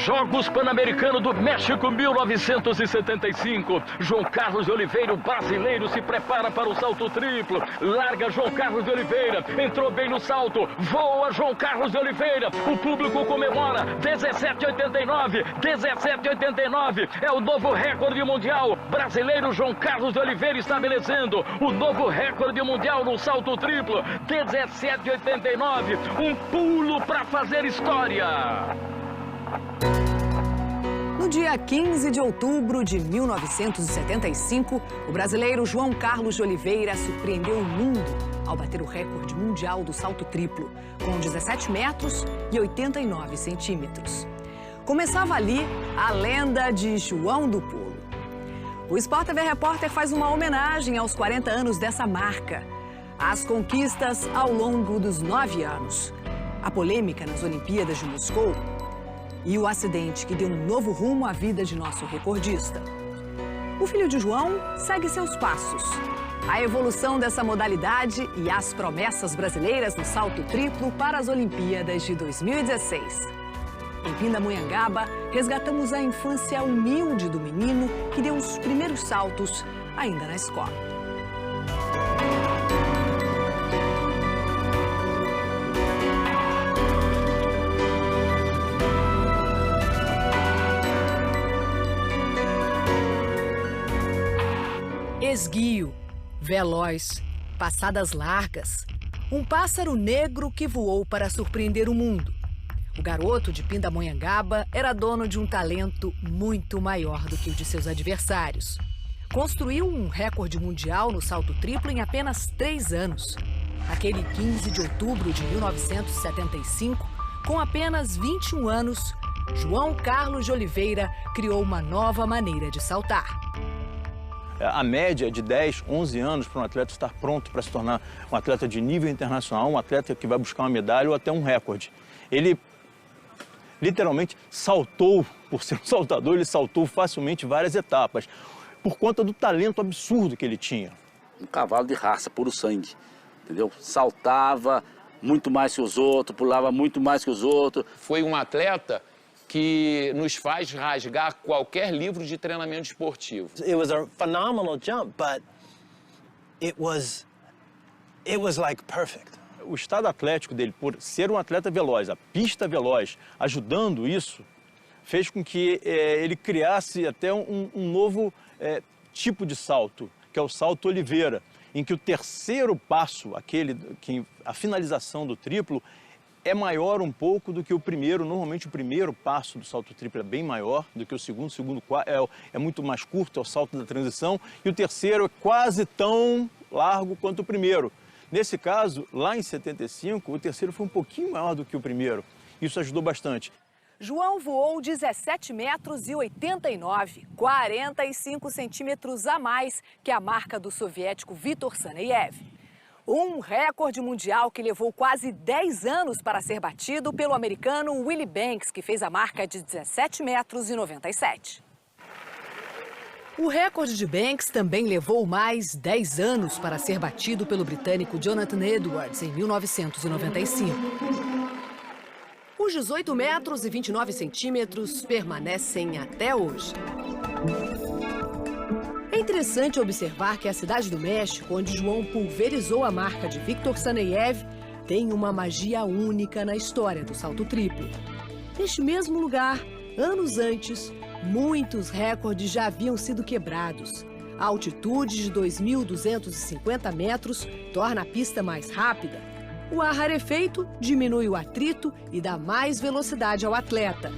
Jogos Pan-Americanos do México 1975. João Carlos de Oliveira, o brasileiro, se prepara para o salto triplo. Larga João Carlos de Oliveira, entrou bem no salto, voa João Carlos de Oliveira. O público comemora. 17,89, 17,89 é o novo recorde mundial. Brasileiro João Carlos de Oliveira estabelecendo o novo recorde mundial no salto triplo. 17,89, um pulo para fazer história. No dia 15 de outubro de 1975, o brasileiro João Carlos de Oliveira surpreendeu o mundo ao bater o recorde mundial do salto triplo, com 17 metros e 89 centímetros. Começava ali a lenda de João do Pulo. O Sport TV Repórter faz uma homenagem aos 40 anos dessa marca, as conquistas ao longo dos 9 anos, a polêmica nas Olimpíadas de Moscou e o acidente que deu um novo rumo à vida de nosso recordista. O filho de João segue seus passos. A evolução dessa modalidade e as promessas brasileiras no salto triplo para as Olimpíadas de 2016. Em Pindamonhangaba, resgatamos a infância humilde do menino que deu os primeiros saltos ainda na escola. Esguio, veloz, passadas largas. Um pássaro negro que voou para surpreender o mundo. O garoto de Pindamonhangaba era dono de um talento muito maior do que o de seus adversários. Construiu um recorde mundial no salto triplo em apenas 3 anos. Aquele 15 de outubro de 1975, com apenas 21 anos, João Carlos de Oliveira criou uma nova maneira de saltar. A média é de 10, 11 anos para um atleta estar pronto para se tornar um atleta de nível internacional, um atleta que vai buscar uma medalha ou até um recorde. Ele literalmente saltou, por ser um saltador, ele saltou facilmente várias etapas, por conta do talento absurdo que ele tinha. Um cavalo de raça, puro sangue, entendeu? Saltava muito mais que os outros, pulava muito mais que os outros. Foi um atleta que nos faz rasgar qualquer livro de treinamento esportivo. It was a phenomenal jump, but it was like perfect. O estado atlético dele, por ser um atleta veloz, a pista veloz, ajudando isso, fez com que ele criasse até um novo tipo de salto, que é o salto Oliveira, em que o terceiro passo, a finalização do triplo, é maior um pouco do que o primeiro. Normalmente o primeiro passo do salto triplo é bem maior do que o segundo. O segundo é muito mais curto, é o salto da transição. E o terceiro é quase tão largo quanto o primeiro. Nesse caso, lá em 75, o terceiro foi um pouquinho maior do que o primeiro. Isso ajudou bastante. João voou 17 metros e 89, 45 centímetros a mais que a marca do soviético Vitor Saneyev. Um recorde mundial que levou quase 10 anos para ser batido pelo americano Willie Banks, que fez a marca de 17 metros e 97. O recorde de Banks também levou mais 10 anos para ser batido pelo britânico Jonathan Edwards em 1995. Os 18 metros e 29 centímetros permanecem até hoje. É interessante observar que a cidade do México, onde João pulverizou a marca de Victor Saneyev, tem uma magia única na história do salto triplo. Neste mesmo lugar, anos antes, muitos recordes já haviam sido quebrados. A altitude de 2.250 metros torna a pista mais rápida. O ar rarefeito diminui o atrito e dá mais velocidade ao atleta.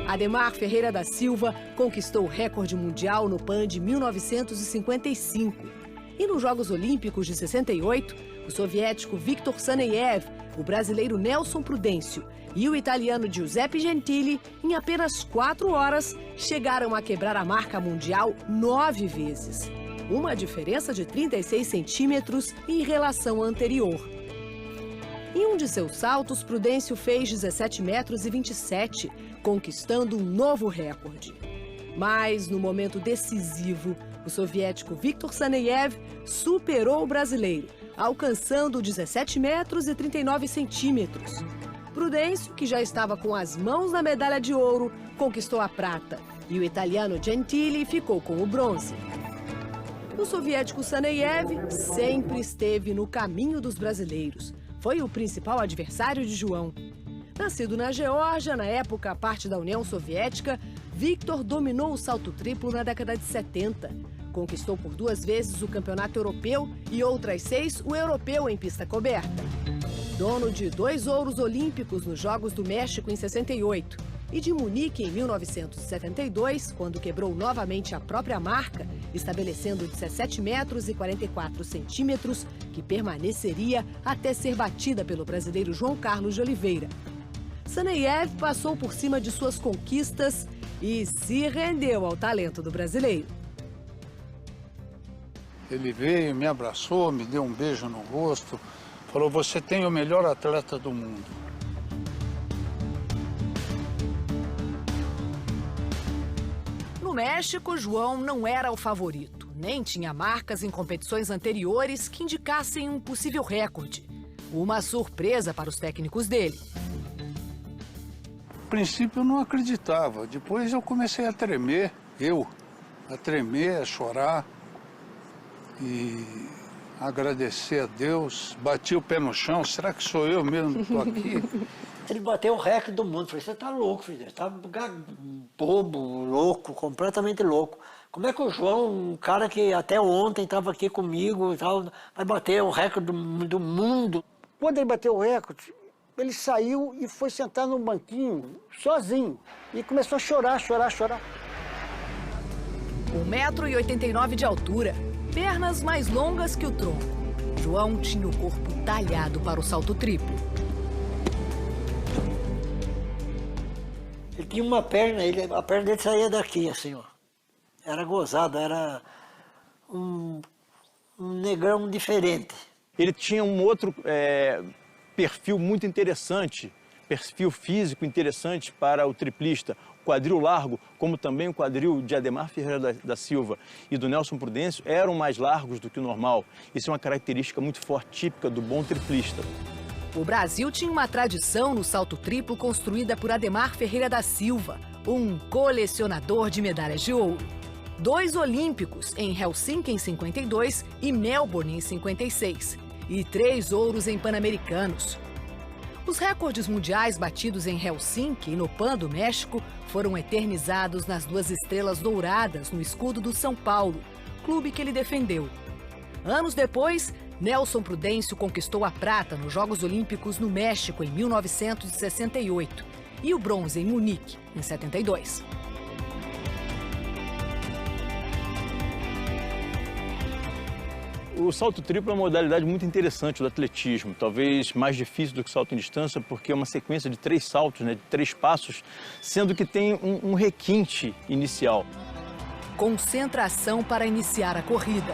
Ademar Ferreira da Silva conquistou o recorde mundial no PAN de 1955. E nos Jogos Olímpicos de 68, o soviético Victor Saneyev, o brasileiro Nelson Prudêncio e o italiano Giuseppe Gentili, em apenas 4 horas, chegaram a quebrar a marca mundial 9 vezes. Uma diferença de 36 centímetros em relação à anterior. Em um de seus saltos, Prudêncio fez 17 metros e 27, conquistando um novo recorde. Mas, no momento decisivo, o soviético Viktor Saneyev superou o brasileiro, alcançando 17 metros e 39 centímetros. Prudêncio, que já estava com as mãos na medalha de ouro, conquistou a prata e o italiano Gentili ficou com o bronze. O soviético Saneyev sempre esteve no caminho dos brasileiros. Foi o principal adversário de João. Nascido na Geórgia, na época parte da União Soviética, Viktor dominou o salto triplo na década de 70. Conquistou por 2 vezes o campeonato europeu e outras 6 o europeu em pista coberta. Dono de 2 ouros olímpicos nos Jogos do México em 68 e de Munique em 1972, quando quebrou novamente a própria marca, estabelecendo 17 metros e 44 centímetros, que permaneceria até ser batida pelo brasileiro João Carlos de Oliveira. Saneyev passou por cima de suas conquistas e se rendeu ao talento do brasileiro. Ele veio, me abraçou, me deu um beijo no rosto, falou: você tem o melhor atleta do mundo. No México, João não era o favorito, nem tinha marcas em competições anteriores que indicassem um possível recorde. Uma surpresa para os técnicos dele. No princípio eu não acreditava, depois eu comecei a tremer, a chorar e agradecer a Deus, bati o pé no chão, será que sou eu mesmo que estou aqui? Ele bateu o recorde do mundo. Falei: você tá louco, filho, você tá bobo, louco, completamente louco. Como é que o João, um cara que até ontem estava aqui comigo e tal, vai bater o recorde do mundo? Quando ele bateu o recorde, ele saiu e foi sentar no banquinho, sozinho, e começou a chorar. 1,89 m de altura, pernas mais longas que o tronco. João tinha o corpo talhado para o salto triplo. Ele tinha uma perna, a perna dele saía daqui, assim, ó. Era gozado, era um negrão diferente. Ele tinha um outro perfil muito interessante, perfil físico interessante para o triplista. O quadril largo, como também o quadril de Ademar Ferreira da Silva e do Nelson Prudêncio, eram mais largos do que o normal. Isso é uma característica muito forte, típica do bom triplista. O Brasil tinha uma tradição no salto triplo construída por Ademar Ferreira da Silva, um colecionador de medalhas de ouro. 2 olímpicos em Helsinki em 52 e Melbourne em 56, e 3 ouros em Pan-Americanos. Os recordes mundiais batidos em Helsinki e no Pan do México foram eternizados nas 2 estrelas douradas no escudo do São Paulo, clube que ele defendeu. Anos depois, Nelson Prudêncio conquistou a prata nos Jogos Olímpicos no México em 1968 e o bronze em Munique em 72. O salto triplo é uma modalidade muito interessante do atletismo, talvez mais difícil do que o salto em distância, porque é uma sequência de 3 saltos, de 3 passos, sendo que tem um requinte inicial. Concentração para iniciar a corrida.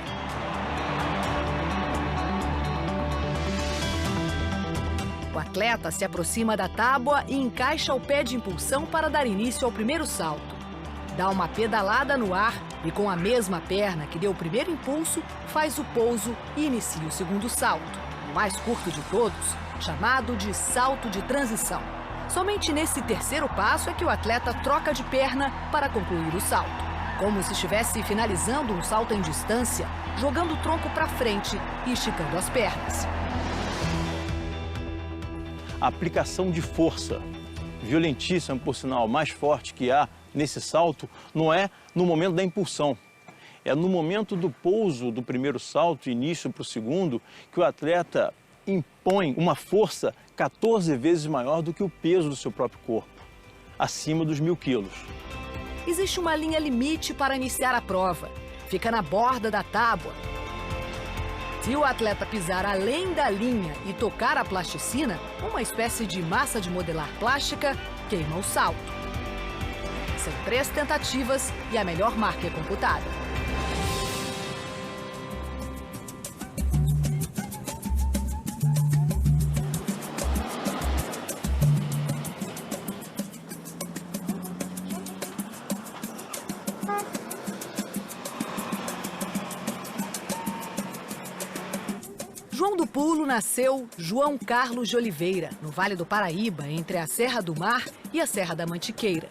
O atleta se aproxima da tábua e encaixa o pé de impulsão para dar início ao primeiro salto. Dá uma pedalada no ar e, com a mesma perna que deu o primeiro impulso, faz o pouso e inicia o segundo salto, o mais curto de todos, chamado de salto de transição. Somente nesse terceiro passo é que o atleta troca de perna para concluir o salto, como se estivesse finalizando um salto em distância, jogando o tronco para frente e esticando as pernas. A aplicação de força, violentíssima, por sinal, mais forte que há nesse salto, não é no momento da impulsão. É no momento do pouso do primeiro salto, início para o segundo, que o atleta impõe uma força 14 vezes maior do que o peso do seu próprio corpo, acima dos 1.000 quilos. Existe uma linha limite para iniciar a prova. Fica na borda da tábua. Se o atleta pisar além da linha e tocar a plasticina, uma espécie de massa de modelar plástica, queima o salto. São 3 tentativas e a melhor marca é computada. João do Pulo nasceu João Carlos de Oliveira, no Vale do Paraíba, entre a Serra do Mar e a Serra da Mantiqueira.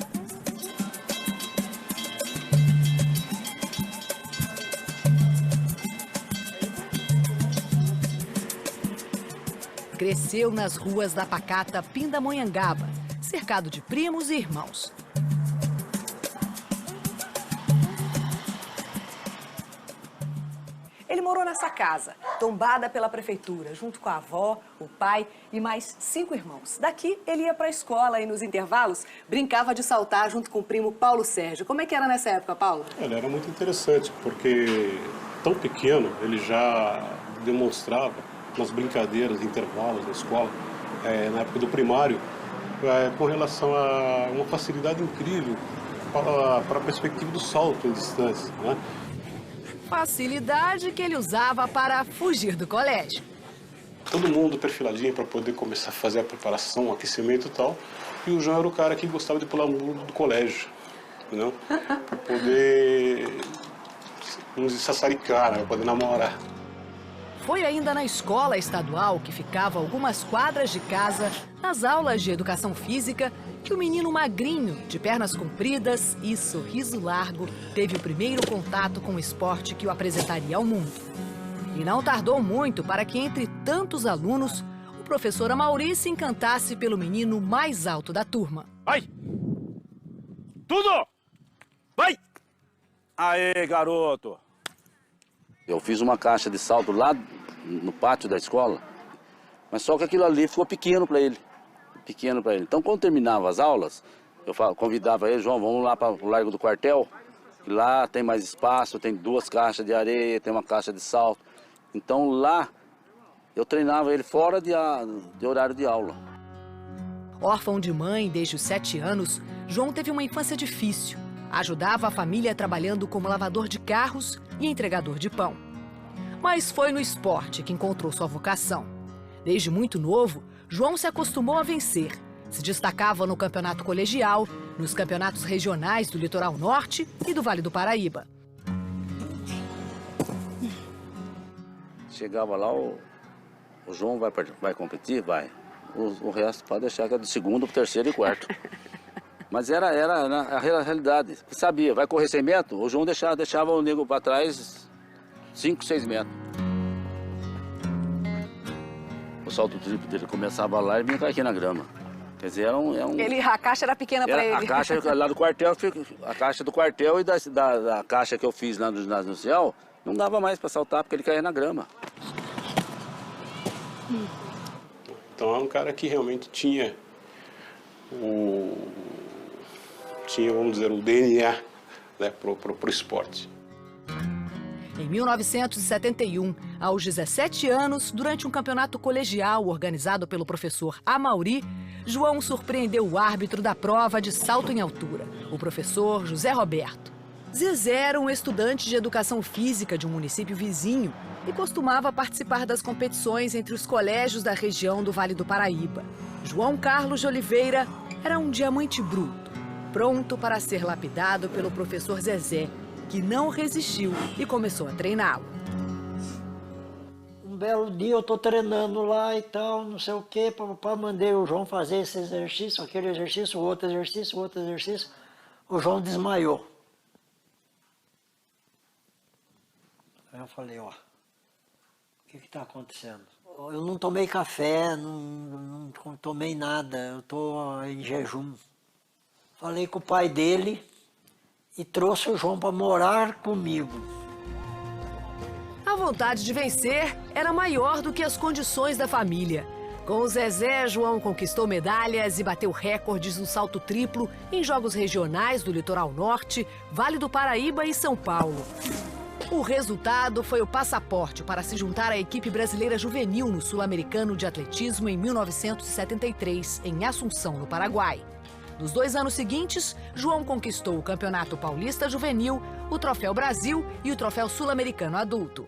Cresceu nas ruas da pacata Pindamonhangaba, cercado de primos e irmãos. Ele morou nessa casa, tombada pela prefeitura, junto com a avó, o pai e mais 5 irmãos. Daqui, ele ia para a escola e, nos intervalos, brincava de saltar junto com o primo Paulo Sérgio. Como é que era nessa época, Paulo? Ele era muito interessante, porque tão pequeno ele já demonstrava nas brincadeiras, intervalos na escola, na época do primário, com relação a uma facilidade incrível para a perspectiva do salto em distância, né? Facilidade que ele usava para fugir do colégio. Todo mundo perfiladinho para poder começar a fazer a preparação, o aquecimento e tal. E o João era o cara que gostava de pular o muro do colégio, entendeu? Para poder nos sassaricar, para poder namorar. Foi ainda na escola estadual, que ficava a algumas quadras de casa, nas aulas de educação física, que o menino magrinho, de pernas compridas e sorriso largo, teve o primeiro contato com o esporte que o apresentaria ao mundo. E não tardou muito para que, entre tantos alunos, o professor Amauri se encantasse pelo menino mais alto da turma. Vai! Tudo! Vai! Aê, garoto! Eu fiz uma caixa de salto lá no pátio da escola, mas só que aquilo ali ficou pequeno para ele. Então, quando terminava as aulas, eu convidava ele, João, vamos lá para o Largo do Quartel, que lá tem mais espaço, tem 2 caixas de areia, tem uma caixa de salto. Então, lá, eu treinava ele fora de horário de aula. Órfão de mãe desde os 7 anos, João teve uma infância difícil. Ajudava a família trabalhando como lavador de carros e entregador de pão. Mas foi no esporte que encontrou sua vocação. Desde muito novo, João se acostumou a vencer. Se destacava no campeonato colegial, nos campeonatos regionais do Litoral Norte e do Vale do Paraíba. Chegava lá, o João vai competir? Vai. O resto pode deixar que é do segundo, terceiro e quarto. Mas era a realidade. Você sabia, vai correr 100 metros, o João deixava o nego para trás 5, 6 metros. O salto triplo dele começava lá e vinha cair aqui na grama. Quer dizer, A caixa era pequena para ele. A caixa lá do quartel, a caixa do quartel e da caixa que eu fiz lá no ginásio inicial, não dava mais para saltar porque ele caía na grama. Então é um cara que realmente tinha vamos dizer, o DNA, né, pro esporte. Em 1971, aos 17 anos, durante um campeonato colegial organizado pelo professor Amauri, João surpreendeu o árbitro da prova de salto em altura, o professor José Roberto. Zezé era um estudante de educação física de um município vizinho e costumava participar das competições entre os colégios da região do Vale do Paraíba. João Carlos de Oliveira era um diamante bruto, pronto para ser lapidado pelo professor Zezé, que não resistiu e começou a treiná-lo. Um belo dia eu estou treinando lá e tal, não sei o quê, mandei o João fazer esse exercício, aquele exercício, outro exercício, outro exercício. O João desmaiou. Aí eu falei, ó, o que está acontecendo? Eu não tomei café, não tomei nada, eu estou em jejum. Falei com o pai dele e trouxe o João para morar comigo. A vontade de vencer era maior do que as condições da família. Com o Zezé, João conquistou medalhas e bateu recordes no salto triplo em jogos regionais do Litoral Norte, Vale do Paraíba e São Paulo. O resultado foi o passaporte para se juntar à equipe brasileira juvenil no Sul-Americano de Atletismo em 1973, em Assunção, no Paraguai. Nos 2 anos seguintes, João conquistou o Campeonato Paulista Juvenil, o Troféu Brasil e o Troféu Sul-Americano Adulto.